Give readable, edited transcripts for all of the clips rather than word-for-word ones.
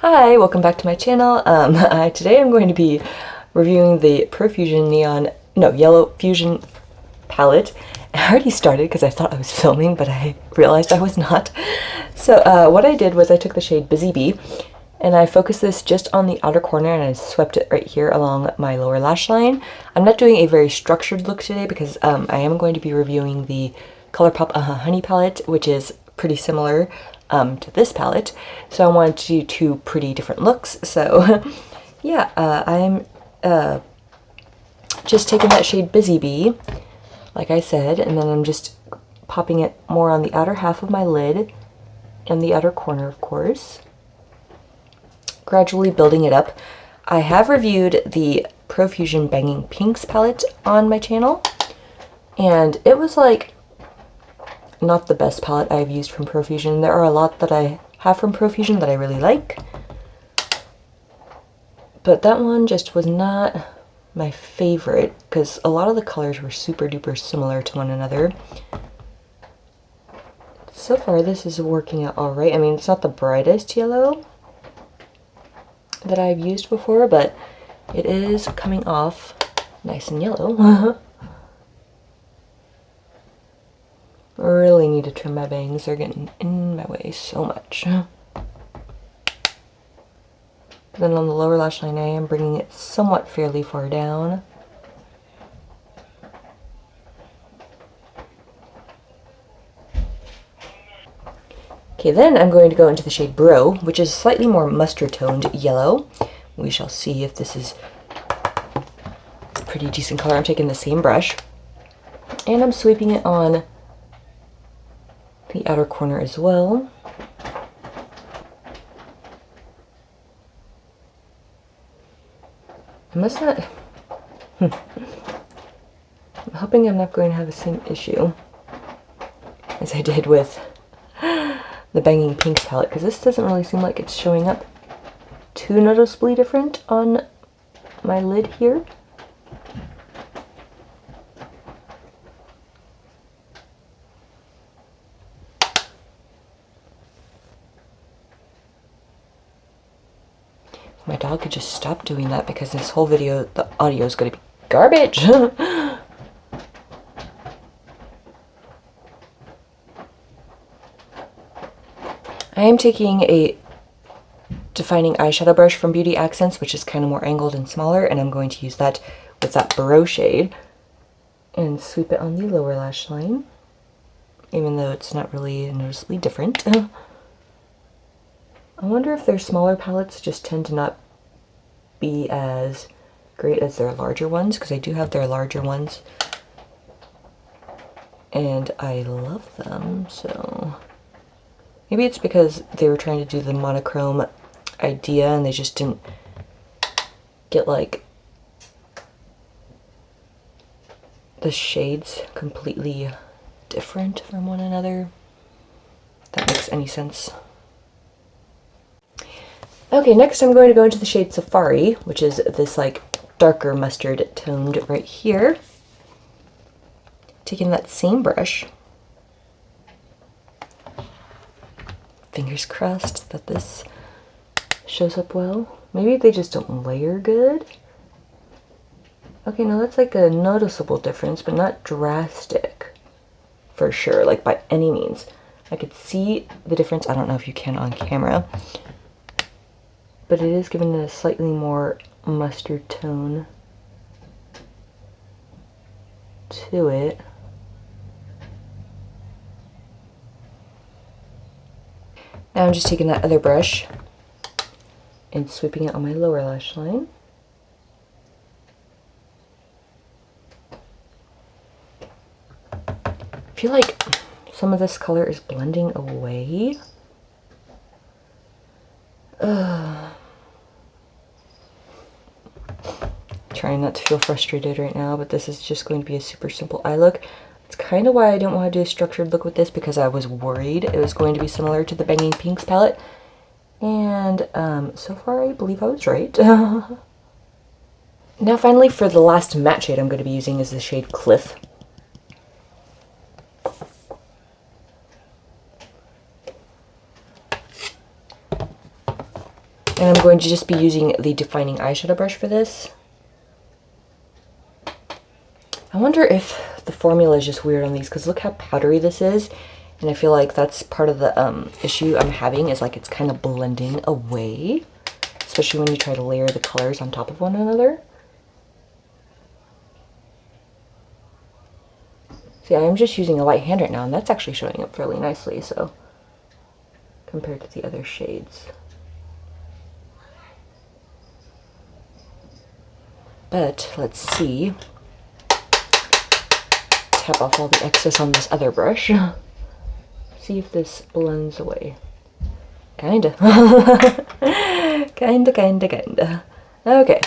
Hi, welcome back to my channel. Today I'm going to be reviewing the Profusion Yellow Fusion palette. I already started because I thought I was filming, but I realized I was not. So what I did was I took the shade Busy Bee and I focused this just on the outer corner and I swept it right here along my lower lash line. I'm not doing a very structured look today because I am going to be reviewing the ColourPop Honey palette, which is pretty similar to this palette, so I wanted to do two pretty different looks. So yeah, I'm just taking that shade Busy Bee, like I said, and then I'm just popping it more on the outer half of my lid and the outer corner, of course, gradually building it up. I have reviewed the Profusion Banging Pinks palette on my channel, and it was like not the best palette I've used from Profusion. There are a lot that I have from Profusion that I really like, but that one just was not my favorite because a lot of the colors were super duper similar to one another. So far this is working out alright. I mean, it's not the brightest yellow that I've used before, but it is coming off nice and yellow. Really need to trim my bangs, they're getting in my way so much. Then on the lower lash line I am bringing it somewhat fairly far down. Okay, then I'm going to go into the shade Bro, which is slightly more mustard toned yellow. We shall see if this is a pretty decent color. I'm taking the same brush and I'm sweeping it on the outer corner as well. I must not... I'm hoping I'm not going to have the same issue as I did with the Banging Pinks palette, because this doesn't really seem like it's showing up too noticeably different on my lid here. My dog could just stop doing that because this whole video, the audio is going to be garbage. I am taking a defining eyeshadow brush from Beauty Accents, which is kind of more angled and smaller, and I'm going to use that with that Bro shade and sweep it on the lower lash line, even though it's not really noticeably different. I wonder if their smaller palettes just tend to not be as great as their larger ones, because I do have their larger ones and I love them. So maybe it's because they were trying to do the monochrome idea and they just didn't get like the shades completely different from one another, if that makes any sense. Okay, next I'm going to go into the shade Safari, which is this like darker mustard toned right here. Taking that same brush. Fingers crossed that this shows up well. Maybe they just don't layer good. Okay, now that's like a noticeable difference, but not drastic for sure, like by any means. I could see the difference. I don't know if you can on camera, but it is giving it a slightly more mustard tone to it. Now I'm just taking that other brush and sweeping it on my lower lash line. I feel like some of this color is blending away. Trying not to feel frustrated right now, but this is just going to be a super simple eye look. It's kind of why I didn't want to do a structured look with this, because I was worried it was going to be similar to the Banging Pinks palette, and so far I believe I was right. Now finally, for the last matte shade I'm going to be using is the shade Cliff. And I'm going to just be using the defining eyeshadow brush for this. I wonder if the formula is just weird on these, because look how powdery this is. And I feel like that's part of the issue I'm having, is like it's kind of blending away. Especially when you try to layer the colors on top of one another. See, I'm just using a light hand right now, and that's actually showing up fairly nicely, so compared to the other shades. But let's see. Tap off all the excess on this other brush. See if this blends away. Kinda. Kinda. Okay.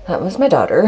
That was my daughter.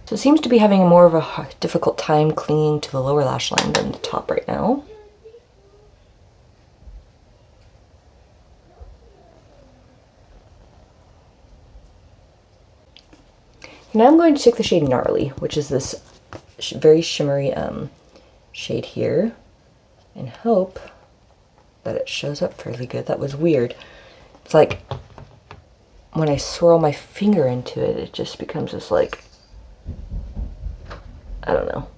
So it seems to be having more of a difficult time clinging to the lower lash line than the top right now. Now I'm going to take the shade Gnarly, which is this very shimmery shade here, and hope that it shows up fairly good. That was weird. It's like when I swirl my finger into it, it just becomes this like, I don't know.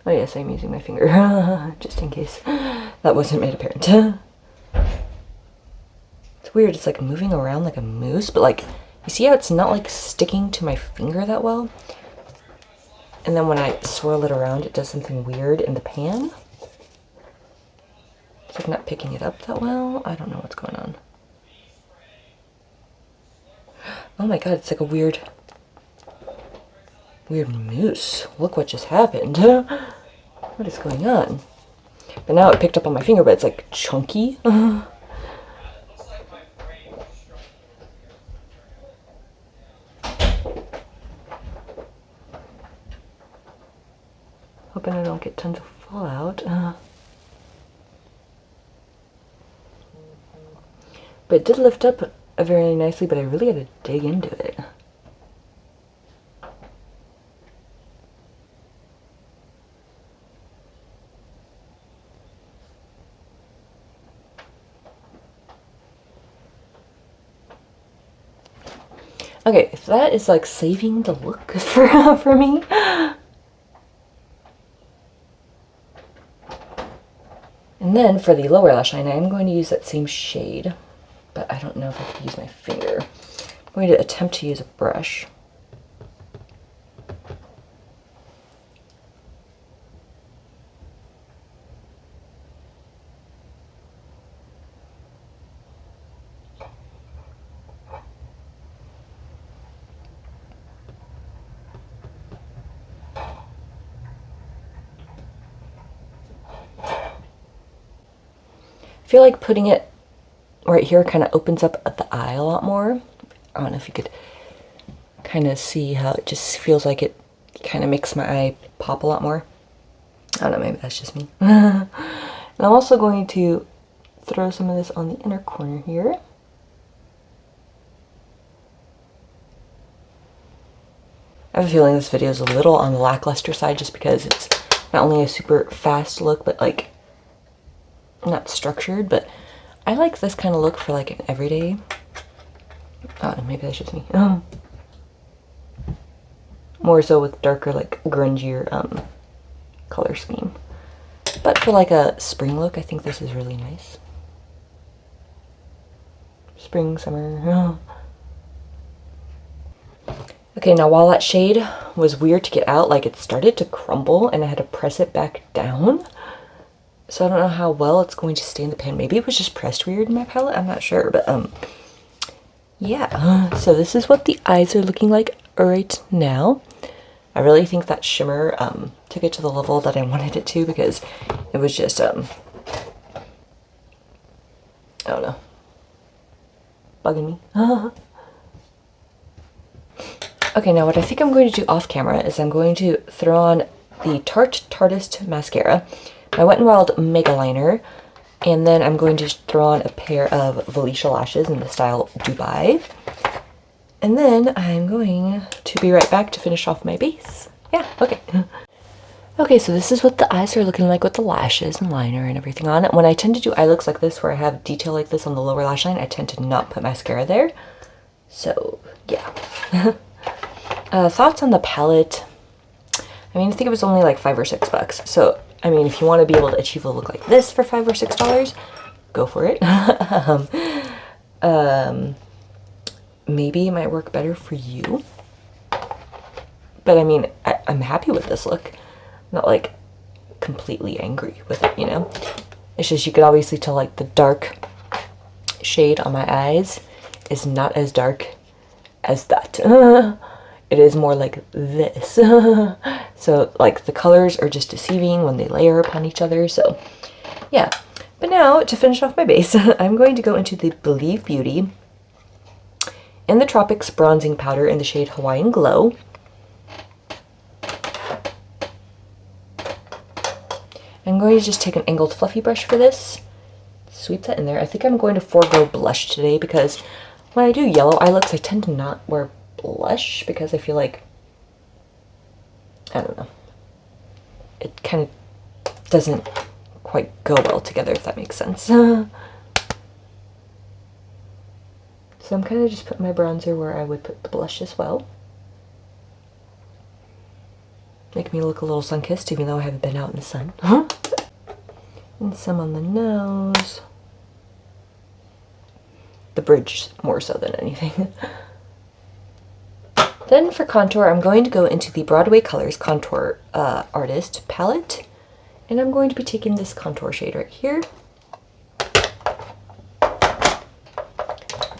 Oh yes, I'm using my finger, just in case that wasn't made apparent. It's weird, it's like moving around like a moose, but like, you see how it's not like sticking to my finger that well? And then when I swirl it around, it does something weird in the pan. It's like not picking it up that well. I don't know what's going on. Oh my god, it's like a weird moose. Look what just happened. What is going on? But now it picked up on my finger, but it's like chunky. Hoping I don't get tons of fallout. But it did lift up very nicely, but I really had to dig into it. Okay, if that is like saving the look for me. And then for the lower lash line, I am going to use that same shade, but I don't know if I could use my finger. I'm going to attempt to use a brush. I feel like putting it right here kind of opens up the eye a lot more. I don't know if you could kind of see how it just feels like it kind of makes my eye pop a lot more. I don't know, maybe that's just me. And I'm also going to throw some of this on the inner corner here. I have a feeling this video is a little on the lackluster side just because it's not only a super fast look, but like not structured, but I like this kind of look for like an everyday. Oh, maybe that's just me. More so with darker, like grungier color scheme. But for like a spring look, I think this is really nice. Spring, summer. Okay, now while that shade was weird to get out, like it started to crumble and I had to press it back down. So I don't know how well it's going to stay in the pan. Maybe it was just pressed weird in my palette. I'm not sure, but yeah. So this is what the eyes are looking like right now. I really think that shimmer took it to the level that I wanted it to, because it was just I don't know, bugging me. Okay, now what I think I'm going to do off camera is I'm going to throw on the Tarte Tartist mascara. my Wet n Wild Mega Liner, and then I'm going to throw on a pair of Valisha lashes in the style Dubai. And then I'm going to be right back to finish off my base. Yeah, okay. Okay, so this is what the eyes are looking like with the lashes and liner and everything on it. When I tend to do eye looks like this, where I have detail like this on the lower lash line, I tend to not put mascara there. So, yeah. Thoughts on the palette? I mean, I think it was only like $5 or $6. So, I mean, if you want to be able to achieve a look like this for $5 or $6, go for it. Maybe it might work better for you. But I mean, I'm happy with this look. I'm not like completely angry with it, you know? It's just you could obviously tell like the dark shade on my eyes is not as dark as that. It is more like this. So like the colors are just deceiving when they layer upon each other. So yeah. But now to finish off my base, I'm going to go into the Believe Beauty and the Tropics bronzing powder in the shade Hawaiian Glow. I'm going to just take an angled fluffy brush for this, sweep that in there. I think I'm going to forego blush today because when I do yellow eye looks, I tend to not wear blush because I feel like, I don't know, it kind of doesn't quite go well together, if that makes sense. So I'm kind of just putting my bronzer where I would put the blush as well. Make me look a little sun-kissed, even though I haven't been out in the sun. And some on the nose. The bridge more so than anything. Then for contour, I'm going to go into the Broadway Colors Contour Artist palette. And I'm going to be taking this contour shade right here.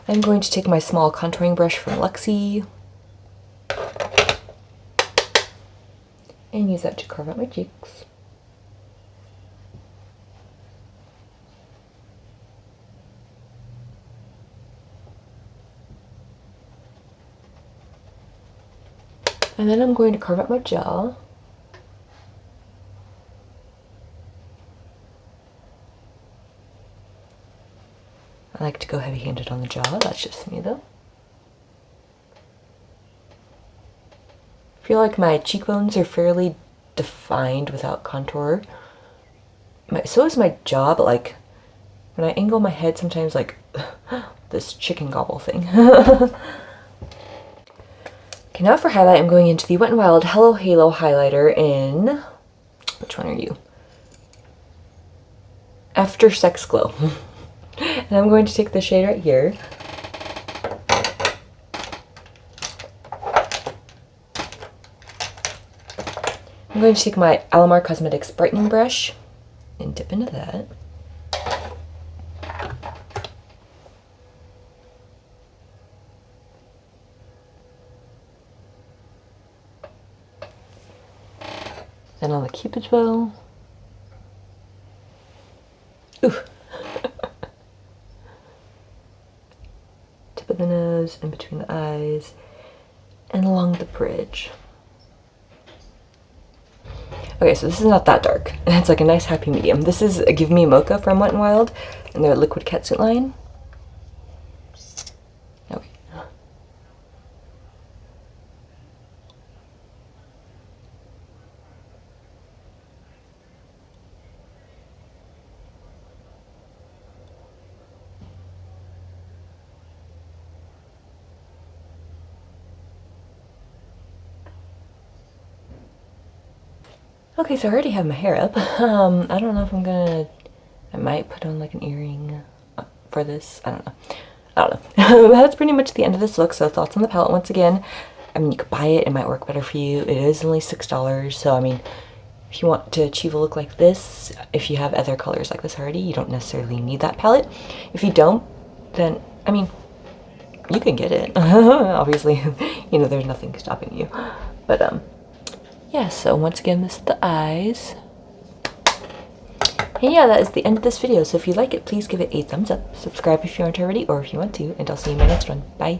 I'm going to take my small contouring brush from Luxie and use that to carve out my cheeks. And then I'm going to carve out my jaw. I like to go heavy-handed on the jaw, that's just me though. I feel like my cheekbones are fairly defined without contour. So is my jaw, but like when I angle my head sometimes like this chicken gobble thing. Okay, now for highlight, I'm going into the Wet n Wild Hello Halo highlighter in, which one are you? After Sex Glow. And I'm going to take the shade right here. I'm going to take my Alamar Cosmetics brightening brush and dip into that. Then on the Cupid's bow. Ooh. Tip of the nose, in between the eyes, and along the bridge. Okay, so this is not that dark. It's like a nice happy medium. This is a Give Me Mocha from Wet n Wild and their Liquid Catsuit line. Okay. Okay, so I already have my hair up. I don't know if I'm gonna, I might put on like an earring for this. I don't know. That's pretty much the end of this look. So thoughts on the palette once again. I mean, you could buy it. It might work better for you. It is only $6. So, I mean, if you want to achieve a look like this, if you have other colors like this already, you don't necessarily need that palette. If you don't, then, I mean, you can get it. Obviously, you know, there's nothing stopping you. But, yeah, so once again, this is the eyes. And yeah, that is the end of this video. So if you like it, please give it a thumbs up. Subscribe if you aren't already, or if you want to, and I'll see you in my next one. Bye.